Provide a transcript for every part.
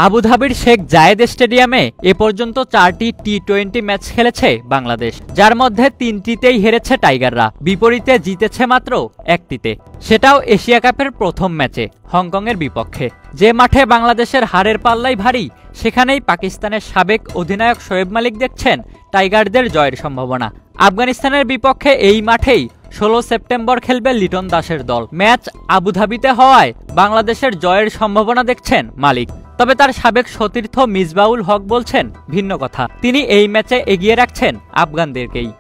আবুধাবির শেখ জায়েদ স্টেডিয়ামে এ পর্যন্ত 4টি টি-20 ম্যাচ খেলেছে বাংলাদেশ, যার মধ্যে 3টিতেই হেরেছে টাইগাররা, বিপরীতে জিতেছে মাত্র 1টিতে, সেটাও এশিয়া কাপের প্রথম ম্যাচে হংকংয়ের বিপক্ষে। যে মাঠে বাংলাদেশের হারের পাল্লাই ভারী, সেখানেই পাকিস্তানের সাবেক অধিনায়ক শোয়েব মালিক দেখছেন টাইগারদের জয়ের সম্ভাবনা। আফগানিস্তানের বিপক্ষে এই মাঠেই 16 সেপ্টেম্বর খেলবে লিটন দাসের দল। ম্যাচ আবুধাবিতে হওয়ায় বাংলাদেশের জয়ের সম্ভাবনা দেখছেন মালিক। তবে তার সাবেক সতীর্থ মিসবাউল হক বলছেন ভিন্ন কথা। তিনি এই ম্যাচে এগিয়ে রাখছেন আফগানদেরকেই।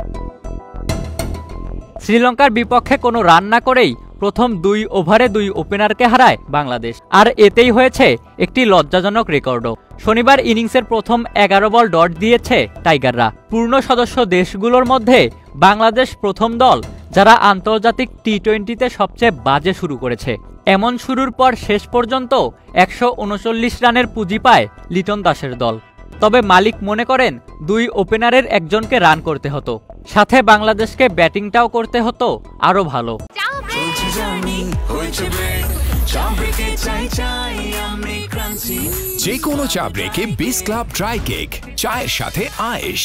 শ্রীলঙ্কার বিপক্ষে কোনো রান না করেই প্রথম 2 ওভারে 2 ওপেনারকে হারায় বাংলাদেশ, আর এতেই হয়েছে একটি লজ্জাজনক রেকর্ডও। শনিবার ইনিংসের প্রথম 11 বল ডট দিয়েছে টাইগাররা। পূর্ণ সদস্য দেশগুলোর মধ্যে বাংলাদেশ প্রথম দল যারা আন্তর্জাতিক টি-20তে সবচেয়ে বাজে শুরু করেছে। এমন শুরুর পর শেষ পর্যন্ত 139 রানের পুঁজি পায় লিটন দাসের দল। তবে মালিক মনে করেন 2 ওপেনারের একজনকে রান করতে হতো, সাথে বাংলাদেশকে ব্যাটিংটাও করতে হতো আরো ভালো। যে কোনো চা ব্রেকে বিস ক্লাব ড্রাই কেক, চায়ের সাথে আয়েশ।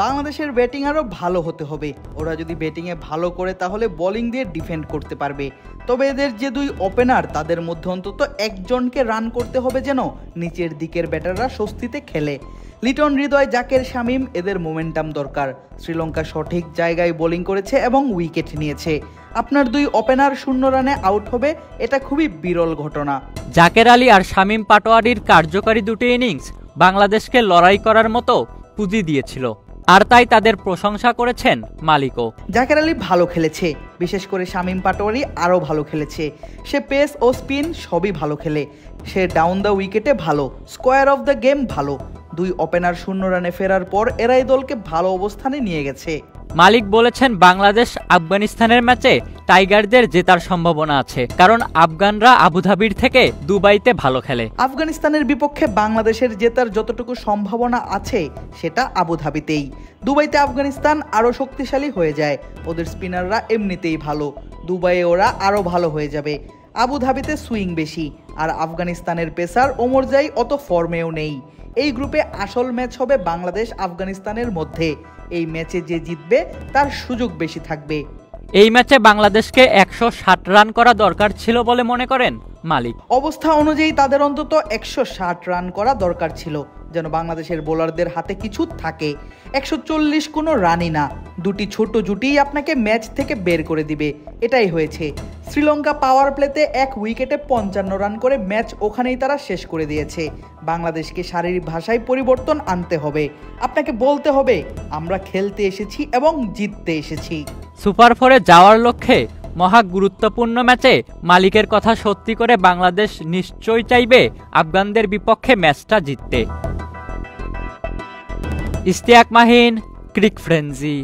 বাংলাদেশের ব্যাটিং আরও ভালো হতে হবে। ওরা যদি ব্যাটিংয়ে ভালো করে তাহলে বোলিং দিয়ে ডিফেন্ড করতে পারবে। তবে এদের যে 2 ওপেনার, তাদের মধ্যে অন্তত একজনকে রান করতে হবে যেন নিচের দিকের ব্যাটাররা স্বস্তিতে খেলে। লিটন, হৃদয়, জাকের, শামীম, এদের মোমেন্টাম দরকার। শ্রীলঙ্কা সঠিক জায়গায় বোলিং করেছে এবং উইকেট নিয়েছে। আপনার 2 ওপেনার 0 রানে আউট হবে, এটা খুবই বিরল ঘটনা। জাকের আলী আর শামীম পাটোয়ারির কার্যকারী 2টি ইনিংস বাংলাদেশকে লড়াই করার মতো পুঁজি দিয়েছিল, আর তাই তাদের প্রশংসা করেছেন মালিকও। জাকের আলী ভালো খেলেছে, বিশেষ করে শামীম পাটোয়ারি আরও ভালো খেলেছে। সে পেস ও স্পিন সবই ভালো খেলে। সে ডাউন দ্য উইকেটে ভালো, স্কোয়ার অফ দ্য গেম ভালো। 2 ওপেনার 0 রানে ফেরার পর এরাই দলকে ভালো অবস্থানে নিয়ে গেছে। মালিক বলেছেন বাংলাদেশ আফগানিস্তানের ম্যাচে টাইগারদের জেতার সম্ভাবনা আছে, কারণ আফগানরা আবুধাবির থেকে দুবাইতে ভালো খেলে। আফগানিস্তানের বিপক্ষে বাংলাদেশের জেতার যতটুকু সম্ভাবনা আছে সেটা আবুধাবিতেই। দুবাইতে আফগানিস্তান আরও শক্তিশালী হয়ে যায়, ওদের স্পিনাররা এমনিতেই ভালো। দুবাইয়ে ওরা আরও ভালো হয়ে যাবে। আবুধাবিতে সুইং বেশি, আর আফগানিস্তানের পেসার ওমরজাই অত ফর্মেও নেই। এই গ্রুপে আসল ম্যাচ হবে বাংলাদেশ আফগানিস্তানের মধ্যে। এই ম্যাচে যে জিতবে তার সুযোগ বেশি থাকবে। এই ম্যাচে বাংলাদেশকে 160 রান করা দরকার ছিল বলে মনে করেন মালিক। অবস্থা অনুযায়ী তাদের অন্তত 160 রান করা দরকার ছিল, যেন বাংলাদেশের বোলারদের হাতে কিছু থাকে। 140 কোনো রানই না, 2টি ছোট জুটিই আপনাকে ম্যাচ থেকে বের করে দিবে। এটাই হয়েছে। শ্রীলঙ্কা পাওয়ার প্লেতে 1 উইকেটে 55 রান করে ম্যাচ ওখানেই তারা শেষ করে দিয়েছে। বাংলাদেশকে শারীরিক ভাষায় পরিবর্তন আনতে হবে। আপনাকে বলতে হবে আমরা খেলতে এসেছি এবং জিততে এসেছি। সুপার 4-এ যাওয়ার লক্ষ্যে মহা গুরুত্বপূর্ণ ম্যাচে মালিকের কথা সত্যি করে বাংলাদেশ নিশ্চয়ই চাইবে আফগানদের বিপক্ষে ম্যাচটা জিততে। ইশতিয়াক মাহিন, ক্রিক ফ্রেঞ্জি।